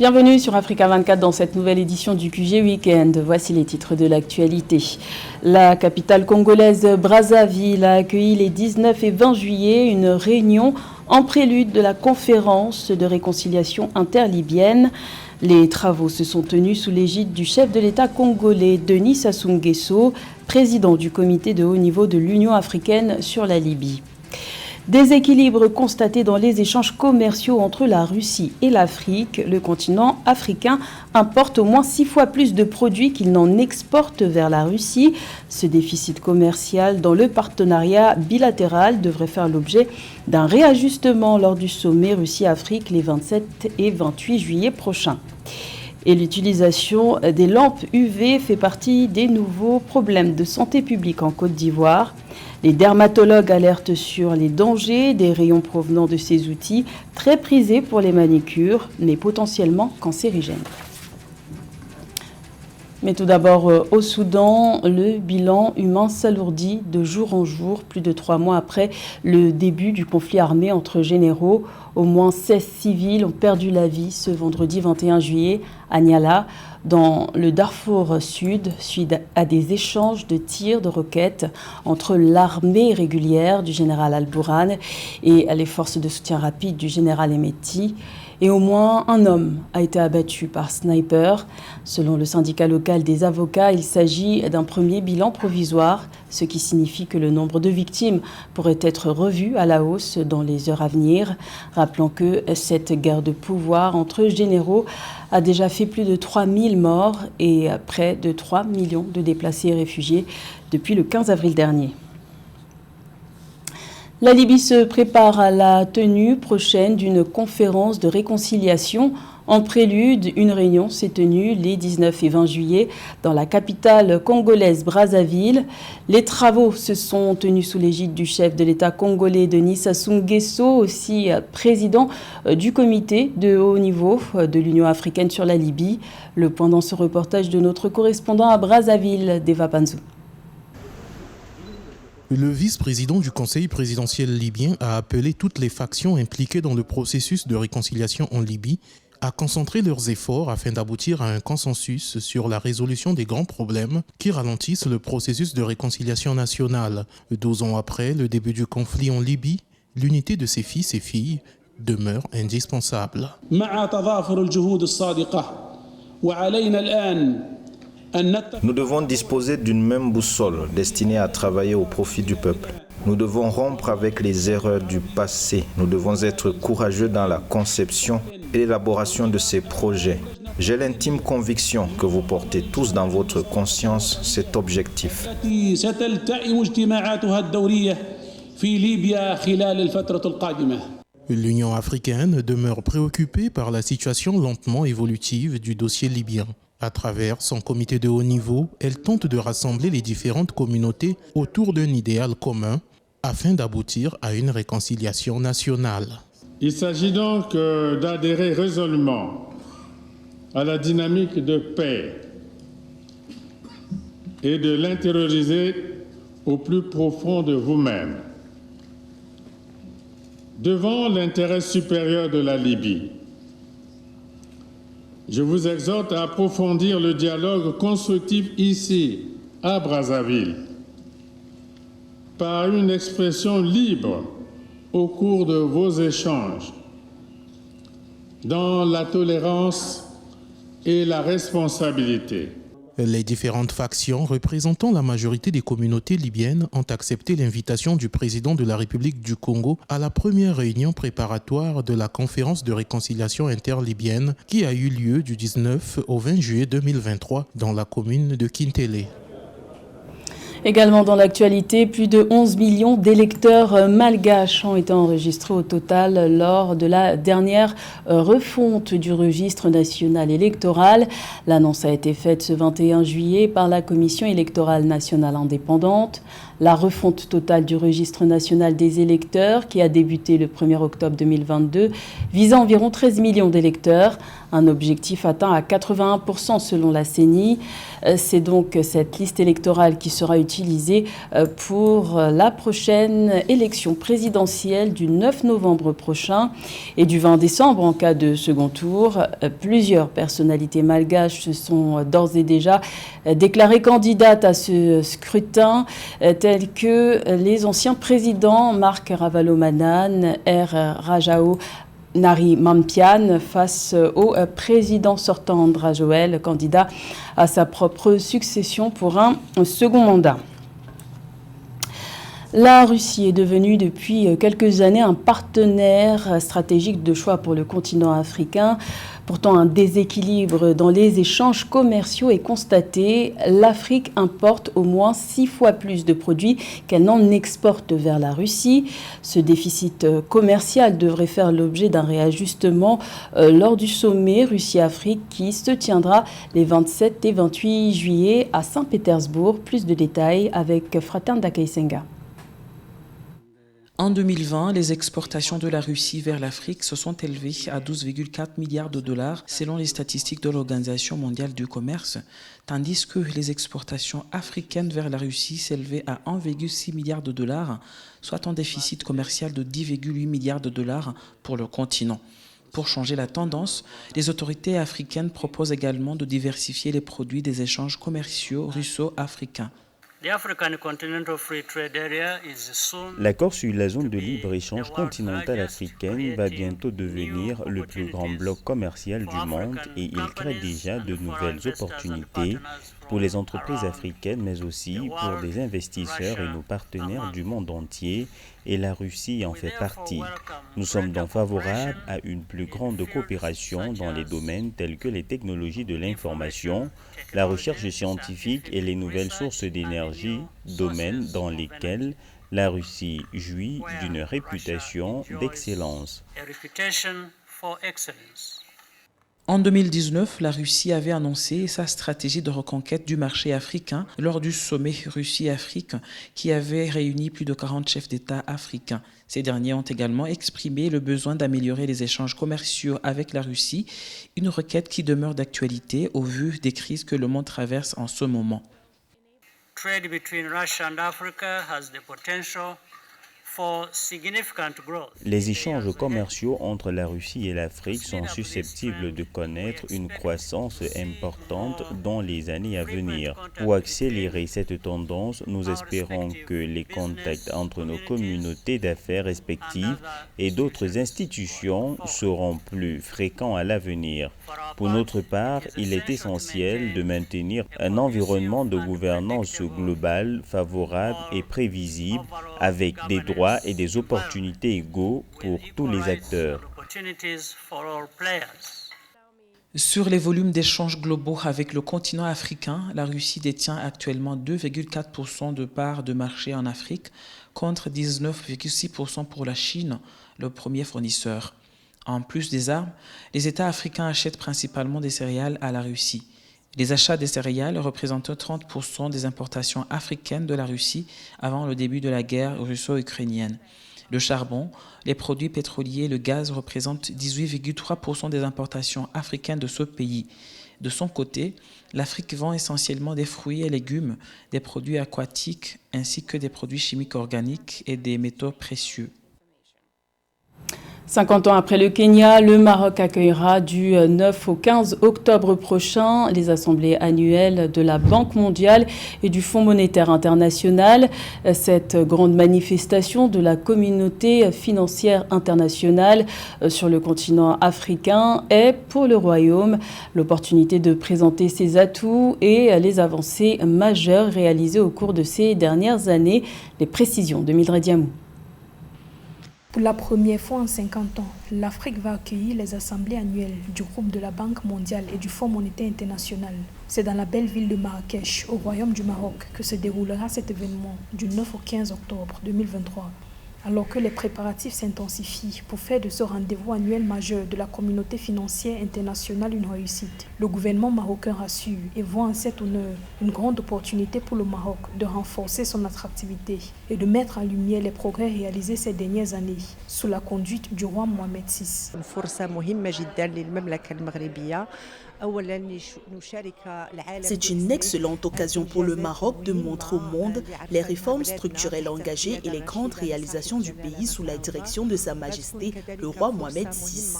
Bienvenue sur Africa 24 dans cette nouvelle édition du QG Weekend. Voici les titres de l'actualité. La capitale congolaise Brazzaville a accueilli les 19 et 20 juillet une réunion en prélude de la conférence de réconciliation interlibyenne. Les travaux se sont tenus sous l'égide du chef de l'État congolais Denis Sassou Nguesso, président du comité de haut niveau de l'Union africaine sur la Libye. Déséquilibre constaté dans les échanges commerciaux entre la Russie et l'Afrique. Le continent africain importe au moins 6 fois plus de produits qu'il n'en exporte vers la Russie. Ce déficit commercial dans le partenariat bilatéral devrait faire l'objet d'un réajustement lors du sommet Russie-Afrique les 27 et 28 juillet prochains. Et l'utilisation des lampes UV fait partie des nouveaux problèmes de santé publique en Côte d'Ivoire. Les dermatologues alertent sur les dangers des rayons provenant de ces outils, très prisés pour les manicures, mais potentiellement cancérigènes. Mais tout d'abord, au Soudan, le bilan humain s'alourdit de jour en jour, plus de 3 mois après le début du conflit armé entre généraux. Au moins 16 civils ont perdu la vie ce vendredi 21 juillet à Niala, dans le Darfour Sud, suite à des échanges de tirs de roquettes entre l'armée régulière du général Al-Bourhan et les forces de soutien rapide du général Hemeti. Et au moins un homme a été abattu par sniper. Selon le syndicat local des avocats, il s'agit d'un premier bilan provisoire, ce qui signifie que le nombre de victimes pourrait être revu à la hausse dans les heures à venir. Rappelons que cette guerre de pouvoir entre généraux a déjà fait plus de 3000 morts et près de 3 millions de déplacés et réfugiés depuis le 15 avril dernier. La Libye se prépare à la tenue prochaine d'une conférence de réconciliation. En prélude, une réunion s'est tenue les 19 et 20 juillet dans la capitale congolaise Brazzaville. Les travaux se sont tenus sous l'égide du chef de l'État congolais Denis Sassou Nguesso, aussi président du comité de haut niveau de l'Union africaine sur la Libye. Le point dans ce reportage de notre correspondant à Brazzaville, Deva Panzou. Le vice-président du Conseil présidentiel libyen a appelé toutes les factions impliquées dans le processus de réconciliation en Libye à concentrer leurs efforts afin d'aboutir à un consensus sur la résolution des grands problèmes qui ralentissent le processus de réconciliation nationale. 12 ans après le début du conflit en Libye, l'unité de ses fils et filles demeure indispensable. Nous devons disposer d'une même boussole destinée à travailler au profit du peuple. Nous devons rompre avec les erreurs du passé. Nous devons être courageux dans la conception et l'élaboration de ces projets. J'ai l'intime conviction que vous portez tous dans votre conscience cet objectif. L'Union africaine demeure préoccupée par la situation lentement évolutive du dossier libyen. À travers son comité de haut niveau, elle tente de rassembler les différentes communautés autour d'un idéal commun afin d'aboutir à une réconciliation nationale. Il s'agit donc d'adhérer résolument à la dynamique de paix et de l'intérioriser au plus profond de vous-même. Devant l'intérêt supérieur de la Libye, je vous exhorte à approfondir le dialogue constructif ici, à Brazzaville, par une expression libre au cours de vos échanges, dans la tolérance et la responsabilité. Les différentes factions représentant la majorité des communautés libyennes ont accepté l'invitation du président de la République du Congo à la première réunion préparatoire de la conférence de réconciliation interlibyenne qui a eu lieu du 19 au 20 juillet 2023 dans la commune de Kintélé. Également dans l'actualité, plus de 11 millions d'électeurs malgaches ont été enregistrés au total lors de la dernière refonte du registre national électoral. L'annonce a été faite ce 21 juillet par la Commission électorale nationale indépendante. La refonte totale du registre national des électeurs, qui a débuté le 1er octobre 2022, vise environ 13 millions d'électeurs, un objectif atteint à 81% selon la CENI. C'est donc cette liste électorale qui sera utilisée utilisé pour la prochaine élection présidentielle du 9 novembre prochain et du 20 décembre en cas de second tour. Plusieurs personnalités malgaches se sont d'ores et déjà déclarées candidates à ce scrutin, tels que les anciens présidents Marc Ravalomanan, R. Rajao Nari Mampian face au président sortant Andra Joël, candidat à sa propre succession pour un second mandat. La Russie est devenue depuis quelques années un partenaire stratégique de choix pour le continent africain. Pourtant, un déséquilibre dans les échanges commerciaux est constaté. L'Afrique importe au moins 6 fois plus de produits qu'elle n'en exporte vers la Russie. Ce déficit commercial devrait faire l'objet d'un réajustement lors du sommet Russie-Afrique qui se tiendra les 27 et 28 juillet à Saint-Pétersbourg. Plus de détails avec Fratin Dakaisenga. En 2020, les exportations de la Russie vers l'Afrique se sont élevées à 12,4 milliards de dollars selon les statistiques de l'Organisation mondiale du commerce, tandis que les exportations africaines vers la Russie s'élevaient à 1,6 milliard de dollars, soit un déficit commercial de 10,8 milliards de dollars pour le continent. Pour changer la tendance, les autorités africaines proposent également de diversifier les produits des échanges commerciaux russo-africains. L'accord sur la zone de libre-échange continentale africaine va bientôt devenir le plus grand bloc commercial du monde et il crée déjà de nouvelles opportunités pour les entreprises africaines, mais aussi pour des investisseurs et nos partenaires du monde entier, et la Russie en fait partie. Nous sommes donc favorables à une plus grande coopération dans les domaines tels que les technologies de l'information, la recherche scientifique et les nouvelles sources d'énergie, domaines dans lesquels la Russie jouit d'une réputation d'excellence. En 2019, la Russie avait annoncé sa stratégie de reconquête du marché africain lors du sommet Russie-Afrique qui avait réuni plus de 40 chefs d'État africains. Ces derniers ont également exprimé le besoin d'améliorer les échanges commerciaux avec la Russie, une requête qui demeure d'actualité au vu des crises que le monde traverse en ce moment. Trade between Russia and Africa has the potential. Les échanges commerciaux entre la Russie et l'Afrique sont susceptibles de connaître une croissance importante dans les années à venir. Pour accélérer cette tendance, nous espérons que les contacts entre nos communautés d'affaires respectives et d'autres institutions seront plus fréquents à l'avenir. Pour notre part, il est essentiel de maintenir un environnement de gouvernance globale favorable et prévisible avec des droits et des opportunités égaux pour tous les acteurs. Sur les volumes d'échanges globaux avec le continent africain, la Russie détient actuellement 2,4% de parts de marché en Afrique contre 19,6% pour la Chine, le premier fournisseur. En plus des armes, les États africains achètent principalement des céréales à la Russie. Les achats des céréales représentaient 30% des importations africaines de la Russie avant le début de la guerre russo-ukrainienne. Le charbon, les produits pétroliers et le gaz représentent 18,3% des importations africaines de ce pays. De son côté, l'Afrique vend essentiellement des fruits et légumes, des produits aquatiques ainsi que des produits chimiques organiques et des métaux précieux. 50 ans après le Kenya, le Maroc accueillera du 9 au 15 octobre prochain les assemblées annuelles de la Banque mondiale et du Fonds monétaire international. Cette grande manifestation de la communauté financière internationale sur le continent africain est pour le Royaume l'opportunité de présenter ses atouts et les avancées majeures réalisées au cours de ces dernières années. Les précisions de Mildred Diamou. Pour la première fois en 50 ans, l'Afrique va accueillir les assemblées annuelles du groupe de la Banque mondiale et du Fonds monétaire international. C'est dans la belle ville de Marrakech, au Royaume du Maroc, que se déroulera cet événement du 9 au 15 octobre 2023. Alors que les préparatifs s'intensifient pour faire de ce rendez-vous annuel majeur de la communauté financière internationale une réussite, le gouvernement marocain rassure et voit en cet honneur une grande opportunité pour le Maroc de renforcer son attractivité et de mettre en lumière les progrès réalisés ces dernières années sous la conduite du roi Mohamed VI. C'est une excellente occasion pour le Maroc de montrer au monde les réformes structurelles engagées et les grandes réalisations du pays sous la direction de Sa Majesté, le roi Mohamed VI.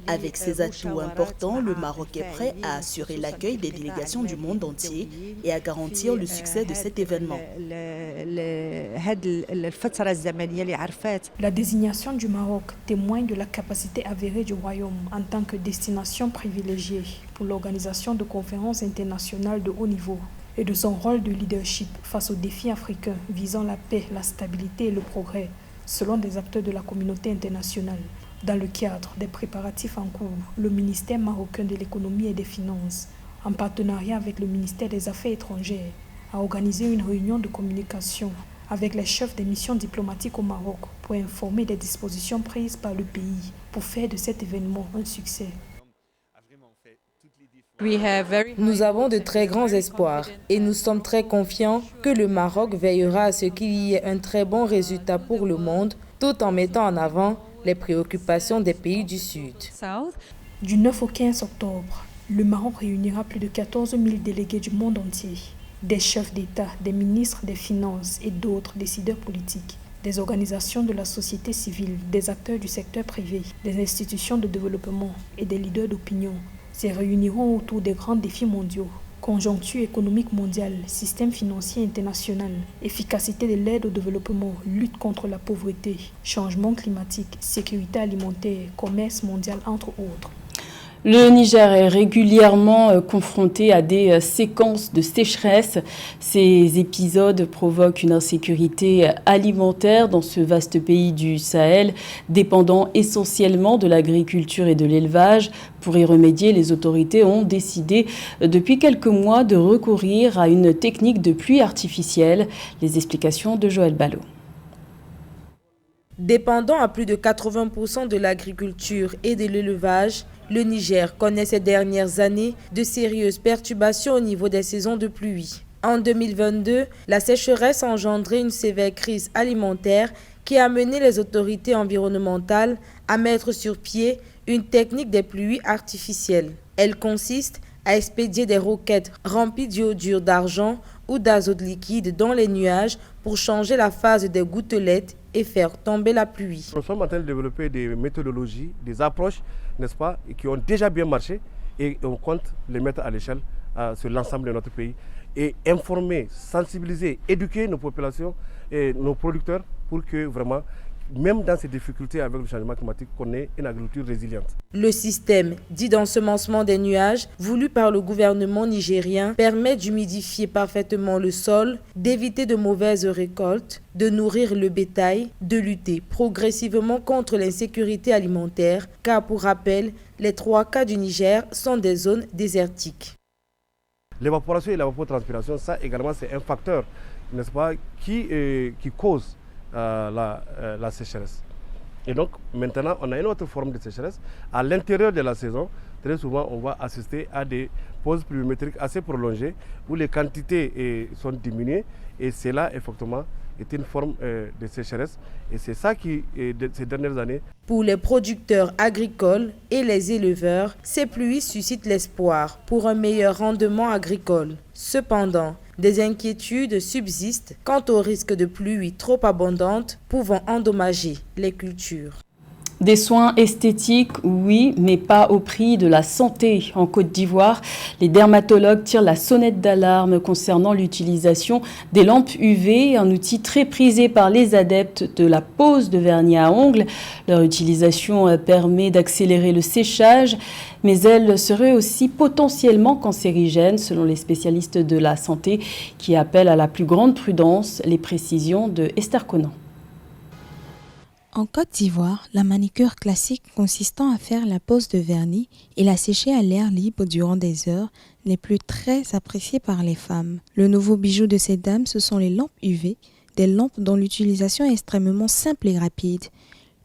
Avec ces atouts importants, le Maroc est prêt à assurer l'accueil des délégations du monde entier et à garantir le succès de cet événement. La désignation du Maroc témoigne de la capacité avérée du royaume en tant que destination privilégiée pour l'organisation de conférences internationales de haut niveau et de son rôle de leadership face aux défis africains visant la paix, la stabilité et le progrès, selon des acteurs de la communauté internationale. Dans le cadre des préparatifs en cours, le ministère marocain de l'économie et des finances, en partenariat avec le ministère des Affaires étrangères, a organisé une réunion de communication avec les chefs des missions diplomatiques au Maroc pour informer des dispositions prises par le pays pour faire de cet événement un succès. Nous avons de très grands espoirs et nous sommes très confiants que le Maroc veillera à ce qu'il y ait un très bon résultat pour le monde, tout en mettant en avant les préoccupations des pays du Sud. Du 9 au 15 octobre, le Maroc réunira plus de 14 000 délégués du monde entier, des chefs d'État, des ministres des Finances et d'autres décideurs politiques, des organisations de la société civile, des acteurs du secteur privé, des institutions de développement et des leaders d'opinion se réuniront autour des grands défis mondiaux. Conjoncture économique mondiale, système financier international, efficacité de l'aide au développement, lutte contre la pauvreté, changement climatique, sécurité alimentaire, commerce mondial, entre autres. Le Niger est régulièrement confronté à des séquences de sécheresse. Ces épisodes provoquent une insécurité alimentaire dans ce vaste pays du Sahel, dépendant essentiellement de l'agriculture et de l'élevage. Pour y remédier, les autorités ont décidé depuis quelques mois de recourir à une technique de pluie artificielle. Les explications de Joël Ballot. Dépendant à plus de 80% de l'agriculture et de l'élevage, le Niger connaît ces dernières années de sérieuses perturbations au niveau des saisons de pluie. En 2022, la sécheresse a engendré une sévère crise alimentaire qui a mené les autorités environnementales à mettre sur pied une technique des pluies artificielles. Elle consiste à expédier des roquettes remplies d'iodure d'argent ou d'azote liquide dans les nuages pour changer la phase des gouttelettes et faire tomber la pluie. Nous sommes en train de développer des méthodologies, des approches, n'est-ce pas, qui ont déjà bien marché et on compte les mettre à l'échelle sur l'ensemble de notre pays et informer, sensibiliser, éduquer nos populations et nos producteurs pour que vraiment, même dans ces difficultés avec le changement climatique, qu'on ait une agriculture résiliente. Le système dit d'ensemencement des nuages, voulu par le gouvernement nigérien, permet d'humidifier parfaitement le sol, d'éviter de mauvaises récoltes, de nourrir le bétail, de lutter progressivement contre l'insécurité alimentaire, car pour rappel, les 3 quarts du Niger sont des zones désertiques. L'évaporation et l'évapotranspiration, ça également c'est un facteur, n'est-ce pas, qui cause la sécheresse. Et donc maintenant on a une autre forme de sécheresse. À l'intérieur de la saison, très souvent on va assister à des pauses pluviométriques assez prolongées où les quantités sont diminuées et c'est là effectivement est une forme de sécheresse et c'est ça qui, ces dernières années. Pour les producteurs agricoles et les éleveurs, ces pluies suscitent l'espoir pour un meilleur rendement agricole. Cependant, des inquiétudes subsistent quant au risque de pluies trop abondantes pouvant endommager les cultures. Des soins esthétiques, oui, mais pas au prix de la santé. En Côte d'Ivoire, les dermatologues tirent la sonnette d'alarme concernant l'utilisation des lampes UV, un outil très prisé par les adeptes de la pose de vernis à ongles. Leur utilisation permet d'accélérer le séchage, mais elle serait aussi potentiellement cancérigène, selon les spécialistes de la santé, qui appellent à la plus grande prudence. Les précisions de Esther Conan. En Côte d'Ivoire, la manicure classique consistant à faire la pose de vernis et la sécher à l'air libre durant des heures n'est plus très appréciée par les femmes. Le nouveau bijou de ces dames, ce sont les lampes UV, des lampes dont l'utilisation est extrêmement simple et rapide.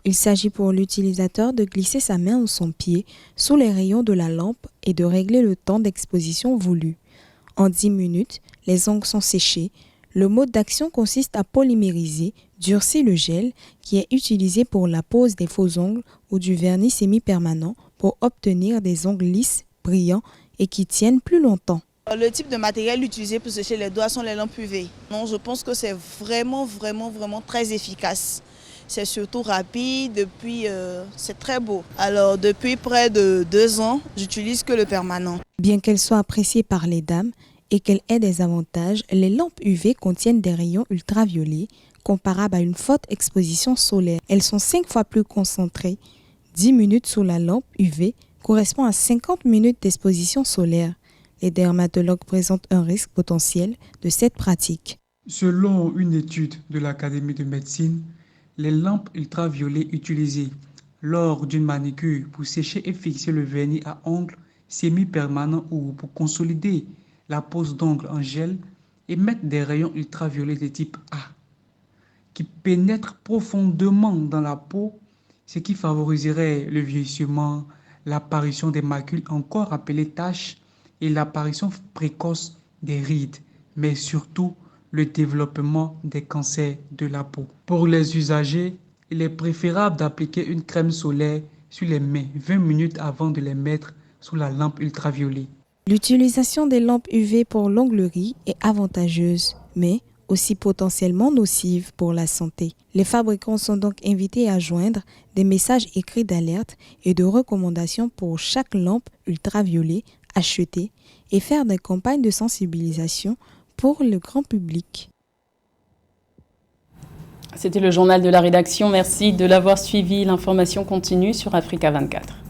Il s'agit pour l'utilisateur de glisser sa main ou son pied sous les rayons de la lampe et de régler le temps d'exposition voulu. En 10 minutes, les ongles sont séchés. Le mode d'action consiste à polymériser, durcir le gel qui est utilisé pour la pose des faux ongles ou du vernis semi-permanent pour obtenir des ongles lisses, brillants et qui tiennent plus longtemps. Le type de matériel utilisé pour sécher les doigts sont les lampes UV. Non, je pense que c'est vraiment très efficace. C'est surtout rapide, puis c'est très beau. Alors depuis près de 2 ans, j'utilise que le permanent. Bien qu'elle soit appréciée par les dames et qu'elle ait des avantages, les lampes UV contiennent des rayons ultraviolets comparables à une forte exposition solaire. Elles sont 5 fois plus concentrées. 10 minutes sous la lampe UV correspond à 50 minutes d'exposition solaire. Les dermatologues présentent un risque potentiel de cette pratique. Selon une étude de l'Académie de médecine, les lampes ultraviolets utilisées lors d'une manicure pour sécher et fixer le vernis à ongles semi-permanent ou pour consolider la pose d'ongles en gel émettent des rayons ultraviolets de type A qui pénètrent profondément dans la peau, ce qui favoriserait le vieillissement, l'apparition des macules encore appelées taches et l'apparition précoce des rides, mais surtout le développement des cancers de la peau. Pour les usagers, il est préférable d'appliquer une crème solaire sur les mains 20 minutes avant de les mettre sous la lampe ultraviolet. L'utilisation des lampes UV pour l'onglerie est avantageuse, mais aussi potentiellement nocive pour la santé. Les fabricants sont donc invités à joindre des messages écrits d'alerte et de recommandations pour chaque lampe ultraviolet achetée et faire des campagnes de sensibilisation pour le grand public. C'était le journal de la rédaction. Merci de l'avoir suivi. L'information continue sur Africa 24.